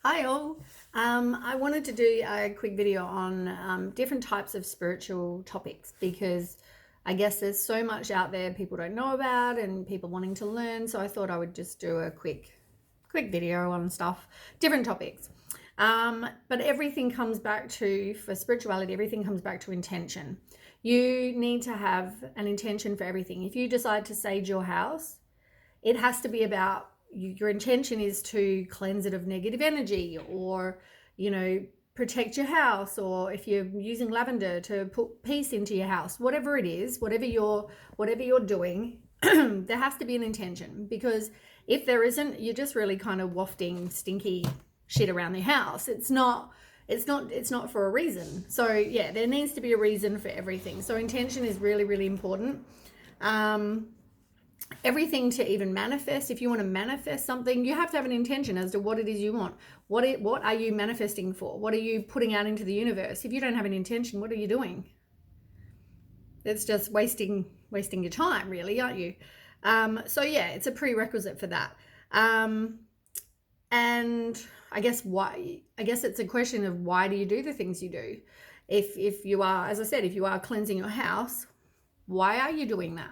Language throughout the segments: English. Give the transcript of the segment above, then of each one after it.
Hi all. I wanted to do a quick video on different types of spiritual topics because I guess there's so much out there people don't know about and people wanting to learn. So I thought I would just do a quick video on stuff, different topics. But everything comes back to, for spirituality, everything comes back to intention. You need to have an intention for everything. If you decide to sage your house, it has to be about your intention is to cleanse it of negative energy, or protect your house, or if you're using lavender to put peace into your house, whatever it is, whatever you're doing. There has to be an intention, because if there isn't, you're just really kind of wafting stinky shit around the house. It's not for a reason. So yeah, there needs to be a reason for everything. So intention is really, really important. Everything to even manifest, if you want to manifest something, you have to have an intention as to what it is you want. What are you manifesting for? What are you putting out into the universe? If you don't have an intention, what are you doing? It's just wasting your time, really, aren't you? So yeah, it's a prerequisite for that. And I guess it's a question of, why do you do the things you do? If you are, as I said, if you are cleansing your house, why are you doing that?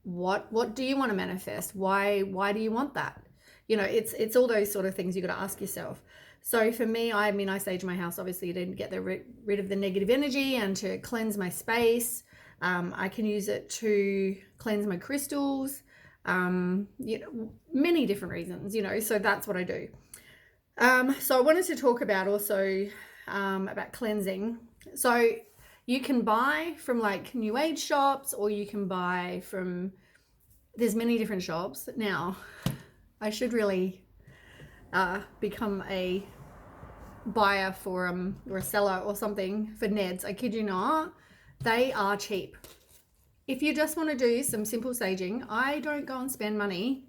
What do you want to manifest? Why do you want that? It's all those sort of things you got to ask yourself. So for me, I sage my house obviously to get rid of the negative energy and to cleanse my space. I can use it to cleanse my crystals. Many different reasons. So that's what I do. So I wanted to talk about also about cleansing. So you can buy from like new age shops, or you can buy from, there's many different shops. Now, I should really become a buyer for or a seller or something for Neds. I kid you not, they are cheap. If you just want to do some simple saging, I don't go and spend money.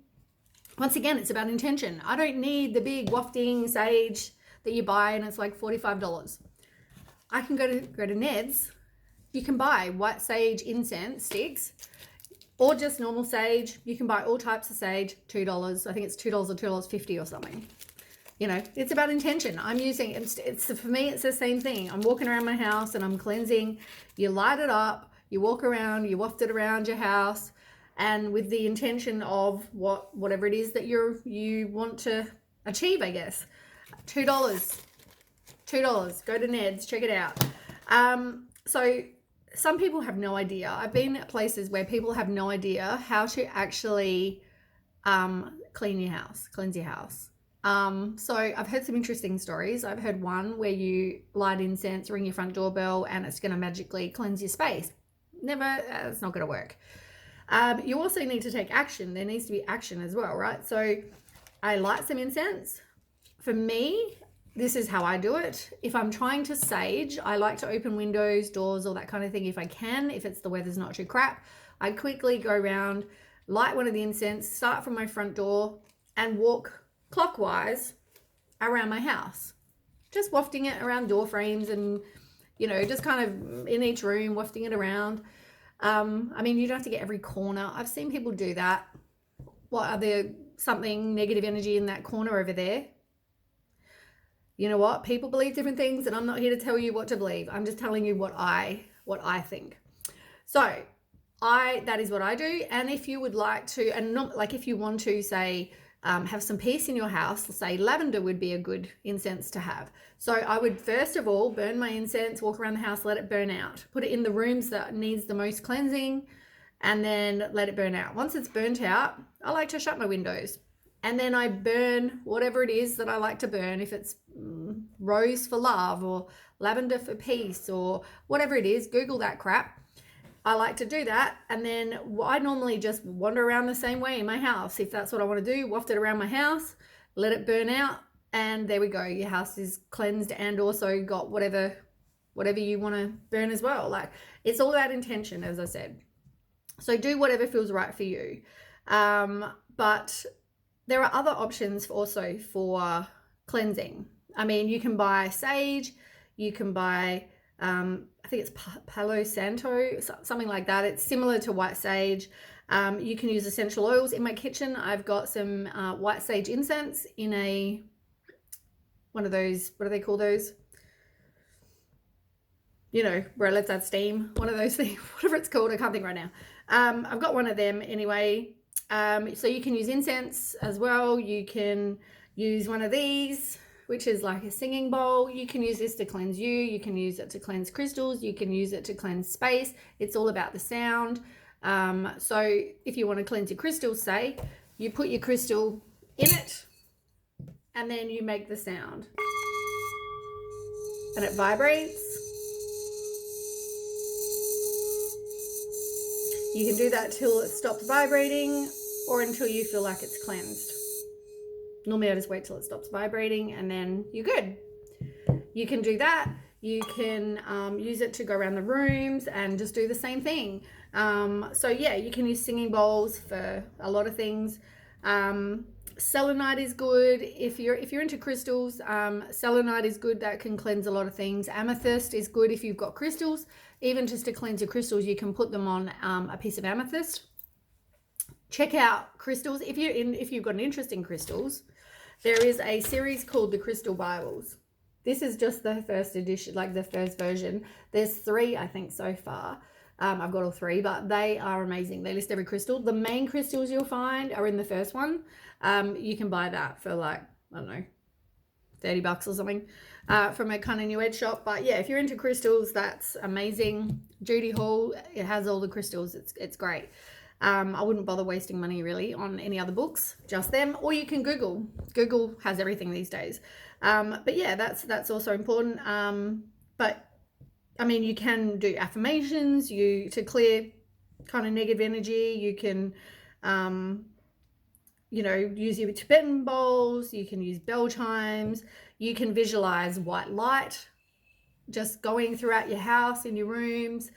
Once again, it's about intention. I don't need the big wafting sage that you buy and it's like $45. I can go to Ned's. You can buy white sage incense sticks, or just normal sage. You can buy all types of sage, $2. I think it's $2 or $2.50 or something. It's about intention. I'm using it's for me, it's the same thing. I'm walking around my house and I'm cleansing. You light it up, you walk around, you waft it around your house, and with the intention of whatever it is that you want to achieve, I guess. $2. Go to Ned's, check it out. So some people have no idea. I've been at places where people have no idea how to actually cleanse your house. So I've heard some interesting stories. I've heard one where you light incense, ring your front doorbell, and it's going to magically cleanse your space. It's not going to work. You also need to take action. There needs to be action as well, right? So I light some incense. For me, this is how I do it. If I'm trying to sage, I like to open windows, doors, all that kind of thing if I can, if the weather's not too crap. I quickly go around, light one of the incense, start from my front door, and walk clockwise around my house. Just wafting it around door frames and, just kind of in each room, wafting it around. You don't have to get every corner. I've seen people do that. What, are there something negative energy in that corner over there? You know what? People believe different things, and I'm not here to tell you what to believe. I'm just telling you what I think. So that is what I do. And if you would like to, and not like, if you want to say, have some peace in your house, say lavender would be a good incense to have. So I would first of all burn my incense, walk around the house, let it burn out, put it in the rooms that needs the most cleansing, and then let it burn out. Once it's burnt out, I like to shut my windows. And then I burn whatever it is that I like to burn. If it's rose for love, or lavender for peace, or whatever it is, Google that crap. I like to do that. And then I normally just wander around the same way in my house. If that's what I want to do, waft it around my house, let it burn out, and there we go. Your house is cleansed and also got whatever you want to burn as well. Like, it's all about intention, as I said. So do whatever feels right for you. But there are other options also for cleansing. You can buy sage, you can buy, I think it's Palo Santo, something like that. It's similar to white sage. You can use essential oils. In my kitchen, I've got some white sage incense in a one of those, what do they call those? You know, where it lets out steam, one of those things, whatever it's called, I can't think right now. I've got one of them anyway. So you can use incense as well. You can use one of these, which is like a singing bowl. You can use this to cleanse you. You can use it to cleanse crystals. You can use it to cleanse space. It's all about the sound. So if you want to cleanse your crystals, say, you put your crystal in it and then you make the sound. And it vibrates. You can do that till it stops vibrating or until you feel like it's cleansed. Normally I just wait till it stops vibrating and then you're good. You can do that. You can use it to go around the rooms and just do the same thing. So yeah, you can use singing bowls for a lot of things. Selenite is good if you're into crystals. Selenite is good, that can cleanse a lot of things. Amethyst is good if you've got crystals. Even just to cleanse your crystals, you can put them on a piece of amethyst. Check out crystals if you've got an interest in crystals. There is a series called the Crystal Bibles. This is just the first edition, like the first version. There's 3, I think, so far. I've got all 3, but they are amazing. They list every crystal. The main crystals you'll find are in the first one. You can buy that for like, I don't know, $30 or something from a kind of new age shop. But yeah, if you're into crystals, that's amazing. Judy Hall, it has all the crystals. It's great. I wouldn't bother wasting money really on any other books, just them. Or you can Google. Google has everything these days. But yeah, that's also important. But I mean, you can do affirmations to clear kind of negative energy. You can, use your Tibetan bowls. You can use bell chimes. You can visualize white light just going throughout your house, in your rooms.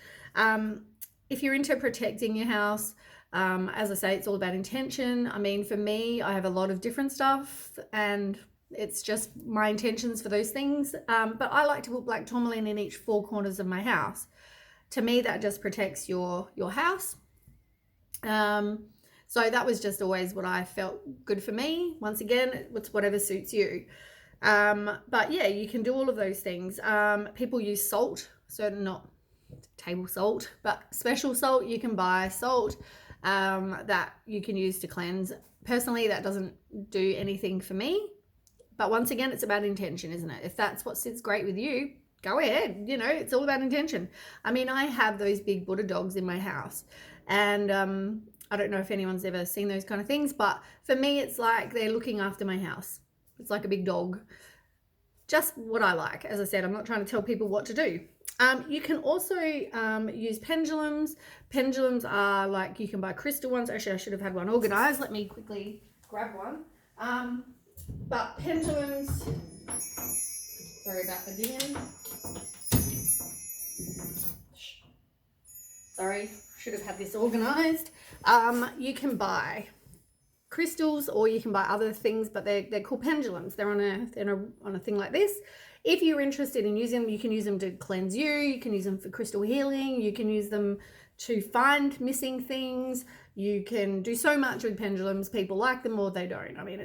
If you're into protecting your house, as I say, it's all about intention. I mean, for me, I have a lot of different stuff and it's just my intentions for those things. But I like to put black tourmaline in each 4 corners of my house. To me, that just protects your house. So that was just always what I felt good for me. Once again, it's whatever suits you. But yeah, you can do all of those things. People use salt, so not table salt, but special salt. You can buy salt that you can use to cleanse. Personally, that doesn't do anything for me. But once again, it's about intention, isn't it? If that's what sits great with you, go ahead. You know, it's all about intention. I mean, I have those big Buddha dogs in my house, and I don't know if anyone's ever seen those kind of things, but for me, it's like they're looking after my house. It's like a big dog. Just what I like. As I said, I'm not trying to tell people what to do. You can also use pendulums. Pendulums are like, you can buy crystal ones. Actually, I should have had one organized. Let me quickly grab one. But pendulums, sorry about the dinging. Sorry, should have had this organized. You can buy crystals or you can buy other things, but they're called pendulums. They're on a thing like this. If you're interested in using them, you can use them to cleanse you. You can use them for crystal healing. You can use them to find missing things. You can do so much with pendulums. People like them or they don't. I mean,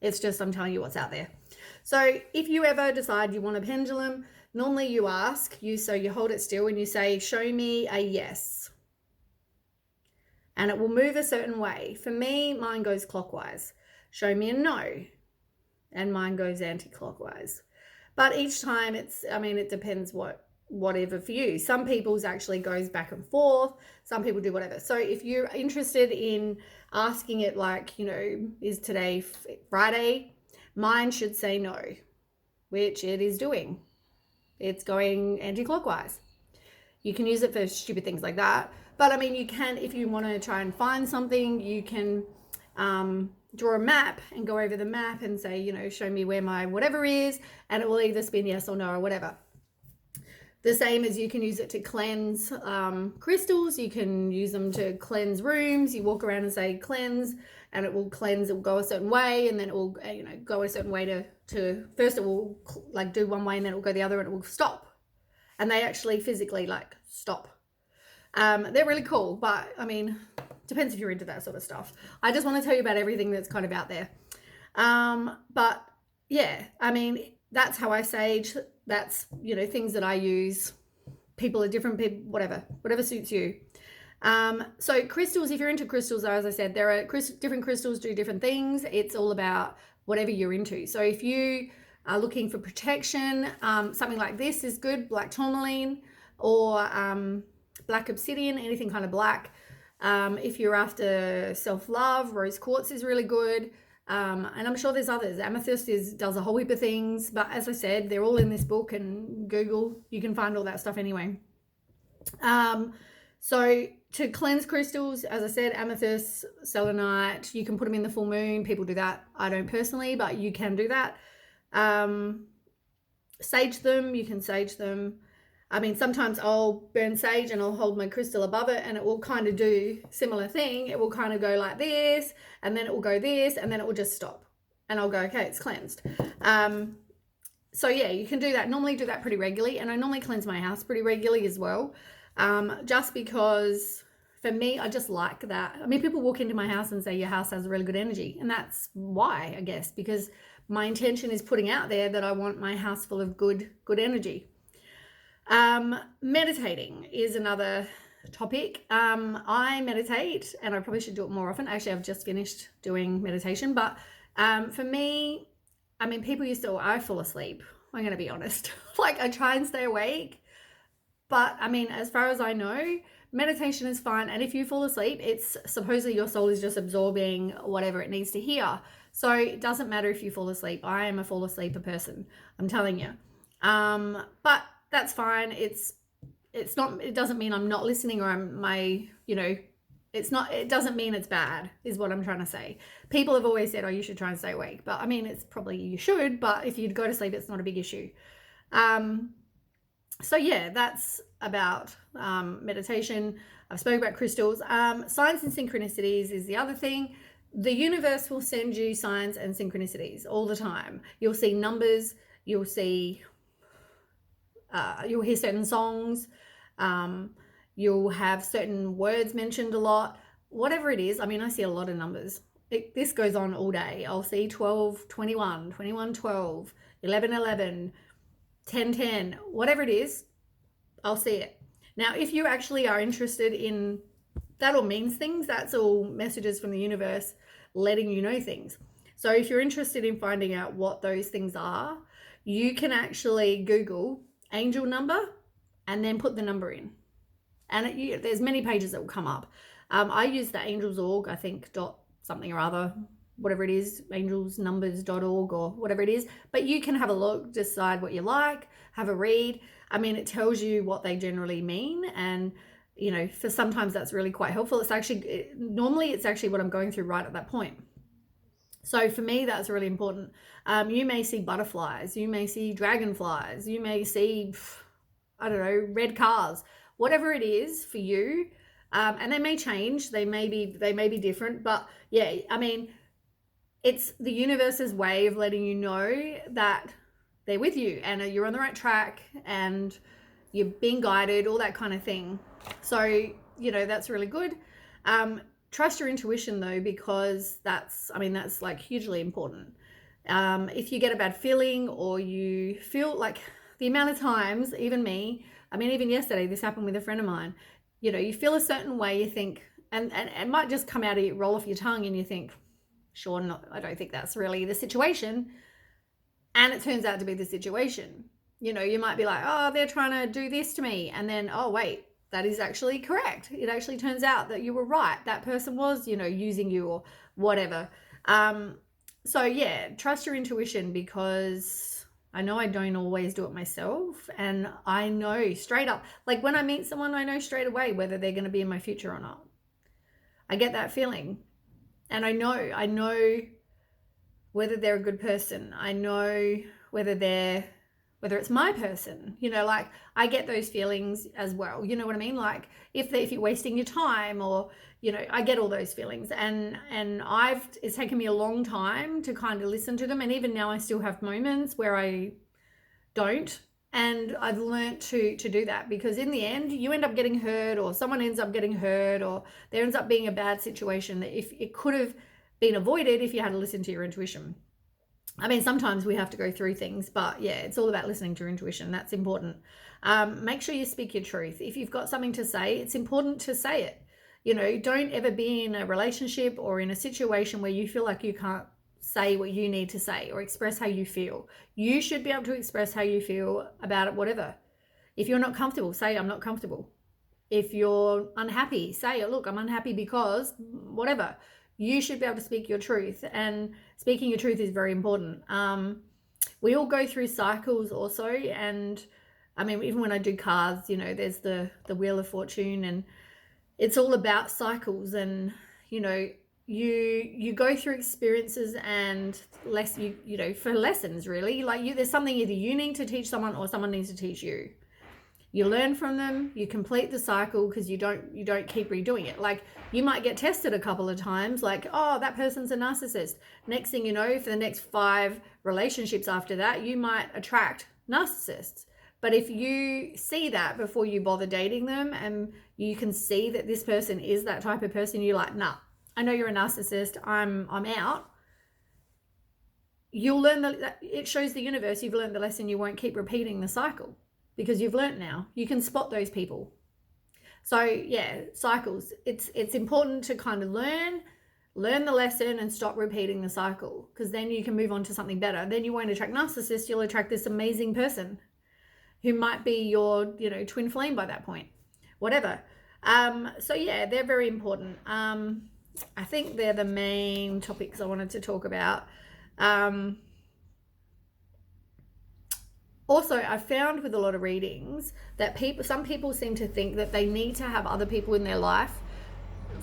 it's just, I'm telling you what's out there. So if you ever decide you want a pendulum, normally you hold it still and you say, show me a yes. And it will move a certain way. For me, mine goes clockwise. Show me a no. And mine goes anti-clockwise. But each time it depends whatever for you. Some people's actually goes back and forth. Some people do whatever. So if you're interested in asking it like, is today Friday? Mine should say no, which it is doing. It's going anti-clockwise. You can use it for stupid things like that. But I mean, you can, if you want to try and find something, you can draw a map and go over the map and say, show me where my whatever is, and it will either spin yes or no or whatever. The same as you can use it to cleanse crystals. You can use them to cleanse rooms. You walk around and say cleanse, and it will cleanse. It will go a certain way, and then it will go a certain way to first it will like do one way, and then it will go the other, and it will stop. And they actually physically stop. They're really cool, but I mean, depends if you're into that sort of stuff. I just want to tell you about everything that's kind of out there. But yeah, I mean, that's how I sage. That's, things that I use. People are different, people, whatever suits you. So crystals, if you're into crystals, as I said, there are different crystals do different things. It's all about whatever you're into. So if you are looking for protection, something like this is good, black tourmaline or black obsidian, anything kind of black. If you're after self-love, rose quartz is really good. And I'm sure there's others. Amethyst does a whole heap of things, but as I said, they're all in this book, and Google, you can find all that stuff anyway. So to cleanse crystals, as I said, amethyst, selenite, you can put them in the full moon. People do that. I don't personally, but you can do that. Sage them, you can sage them. I mean, sometimes I'll burn sage and I'll hold my crystal above it, and it will kind of do similar thing. It will kind of go like this, and then it will go this, and then it will just stop. And I'll go, okay, it's cleansed. So yeah, you can do that. Normally do that pretty regularly, and I normally cleanse my house pretty regularly as well. Just because for me, I just like that. I mean, people walk into my house and say your house has really good energy, and that's why, I guess, because my intention is putting out there that I want my house full of good energy. Meditating is another topic. I meditate, and I probably should do it more often. Actually, I've just finished doing meditation, but for me, I mean, people used to, I fall asleep. I'm going to be honest. Like, I try and stay awake, but I mean, as far as I know, meditation is fine. And if you fall asleep, it's supposedly your soul is just absorbing whatever it needs to hear. So it doesn't matter if you fall asleep. I am a fall asleeper person, I'm telling you. But that's fine. It's not, it doesn't mean I'm not listening, or it doesn't mean it's bad, is what I'm trying to say. People have always said, oh, you should try and stay awake. But I mean, it's probably you should, but if you'd go to sleep, it's not a big issue. So yeah, that's about meditation. I've spoken about crystals. Signs and synchronicities is the other thing. The universe will send you signs and synchronicities all the time. You'll see numbers. You'll see, you'll hear certain songs. You'll have certain words mentioned a lot. Whatever it is, I mean, I see a lot of numbers. This goes on all day. I'll see 12, 21, 21, 12, 11, 11, 10, 10, whatever it is, I'll see it. Now, if you actually are interested in, that all means things. That's all messages from the universe letting you know things. So if you're interested in finding out what those things are, you can actually Google angel number and then put the number in. And there's many pages that will come up. I use the angels.org, I think, something or other, whatever it is, angelsnumbers.org or whatever it is. But you can have a look, decide what you like, have a read. I mean, it tells you what they generally mean. And, for sometimes that's really quite helpful. Normally it's actually what I'm going through right at that point. So for me, that's really important. You may see butterflies, you may see dragonflies, you may see, I don't know, red cars, whatever it is for you. And they may change, they may be different, but yeah, I mean, it's the universe's way of letting you know that they're with you and you're on the right track and you're being guided, all that kind of thing. So, that's really good. Trust your intuition though, because that's like hugely important. If you get a bad feeling or you feel like, the amount of times, even me, even yesterday, this happened with a friend of mine, you feel a certain way, you think, and it might just come out of you, roll off your tongue, and you think, sure, I don't think that's really the situation. And it turns out to be the situation. You might be like, oh, they're trying to do this to me. And then, oh, wait, that is actually correct. It actually turns out that you were right. That person was, using you or whatever. So yeah, trust your intuition, because I know I don't always do it myself. And I know straight up, like when I meet someone, I know straight away whether they're going to be in my future or not. I get that feeling. And I know whether they're a good person. I know whether it's my person, like I get those feelings as well. You know what I mean? Like if you're wasting your time, or, I get all those feelings, and it's taken me a long time to kind of listen to them. And even now I still have moments where I don't, and I've learned to do that, because in the end you end up getting hurt, or someone ends up getting hurt, or there ends up being a bad situation that if it could have been avoided if you had to listen to your intuition. I mean, sometimes we have to go through things, but yeah, it's all about listening to your intuition. That's important. Make sure you speak your truth. If you've got something to say, it's important to say it. You know, don't ever be in a relationship or in a situation where you feel like you can't say what you need to say or express how you feel. You should be able to express how you feel about it, whatever. If you're not comfortable, say, I'm not comfortable. If you're unhappy, say, look, I'm unhappy because whatever. You should be able to speak your truth, and speaking your truth is very important. We all go through cycles also, and I mean, even when I do cards, you know, there's the Wheel of Fortune, and it's all about cycles. And you know, you go through experiences and you know, for lessons, really. Like there's something either you need to teach someone or someone needs to teach you. You learn from them, you complete the cycle, because you don't keep redoing it. Like, you might get tested a couple of times, like, oh, that person's a narcissist. Next thing you know, for the next 5 relationships after that, you might attract narcissists. But if you see that before you bother dating them, and you can see that this person is that type of person, you're like, nah, I know you're a narcissist, I'm out. You'll learn it shows the universe you've learned the lesson. You won't keep repeating the cycle, because you've learnt now. You can spot those people. So yeah, cycles. It's important to kind of learn the lesson and stop repeating the cycle, because then you can move on to something better. Then you won't attract narcissists. You'll attract this amazing person who might be your, you know, twin flame by that point, whatever. So yeah, they're very important. I think they're the main topics I wanted to talk about. Also, I found with a lot of readings that some people seem to think that they need to have other people in their life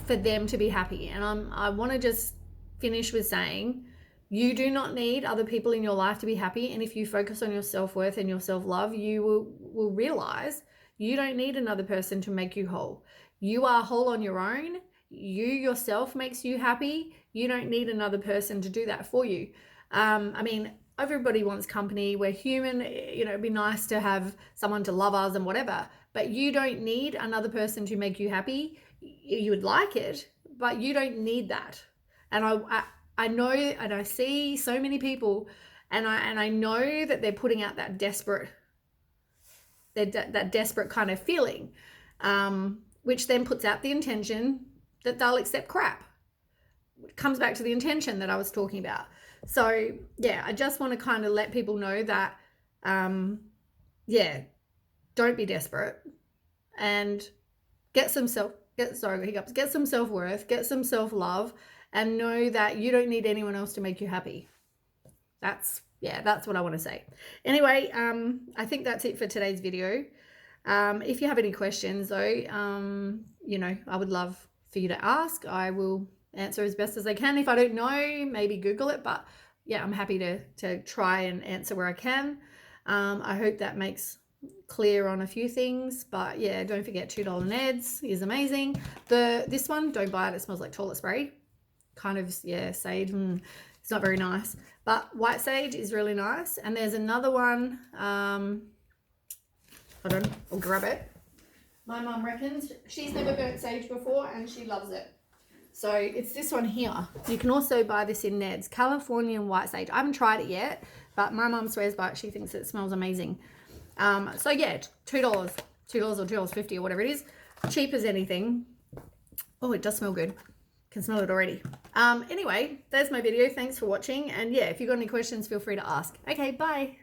for them to be happy. And I want to just finish with saying, you do not need other people in your life to be happy. And if you focus on your self-worth and your self-love, you will realize you don't need another person to make you whole. You are whole on your own. You yourself makes you happy. You don't need another person to do that for you. I mean, everybody wants company. We're human. You know, it'd be nice to have someone to love us and whatever, but you don't need another person to make you happy. You would like it, but you don't need that. And I know, and I see so many people, and I know that they're putting out that desperate kind of feeling, which then puts out the intention that they'll accept crap. It comes back to the intention that I was talking about. So yeah, I just want to kind of let people know that, yeah, don't be desperate, and get some self-worth, get some self-love, and know that you don't need anyone else to make you happy. That's what I want to say. Anyway, I think that's it for today's video. If you have any questions though, you know, I would love for you to ask. I will answer as best as I can. If I don't know, maybe Google it, but yeah, I'm happy to try and answer where I can. I hope that makes clear on a few things, but yeah, don't forget $2 Neds is amazing. This one, don't buy it. It smells like toilet spray. Kind of, yeah, sage. It's not very nice, but white sage is really nice. And there's another one. Hold on, I'll grab it. My mum reckons she's never burnt sage before and she loves it. So it's this one here. You can also buy this in Ned's, Californian white sage. I haven't tried it yet, but my mum swears by it. She thinks it smells amazing. So yeah, $2 or $2.50 or whatever it is. Cheap as anything. Oh, it does smell good. Can smell it already. Anyway, there's my video. Thanks for watching. And yeah, if you've got any questions, feel free to ask. Okay, bye.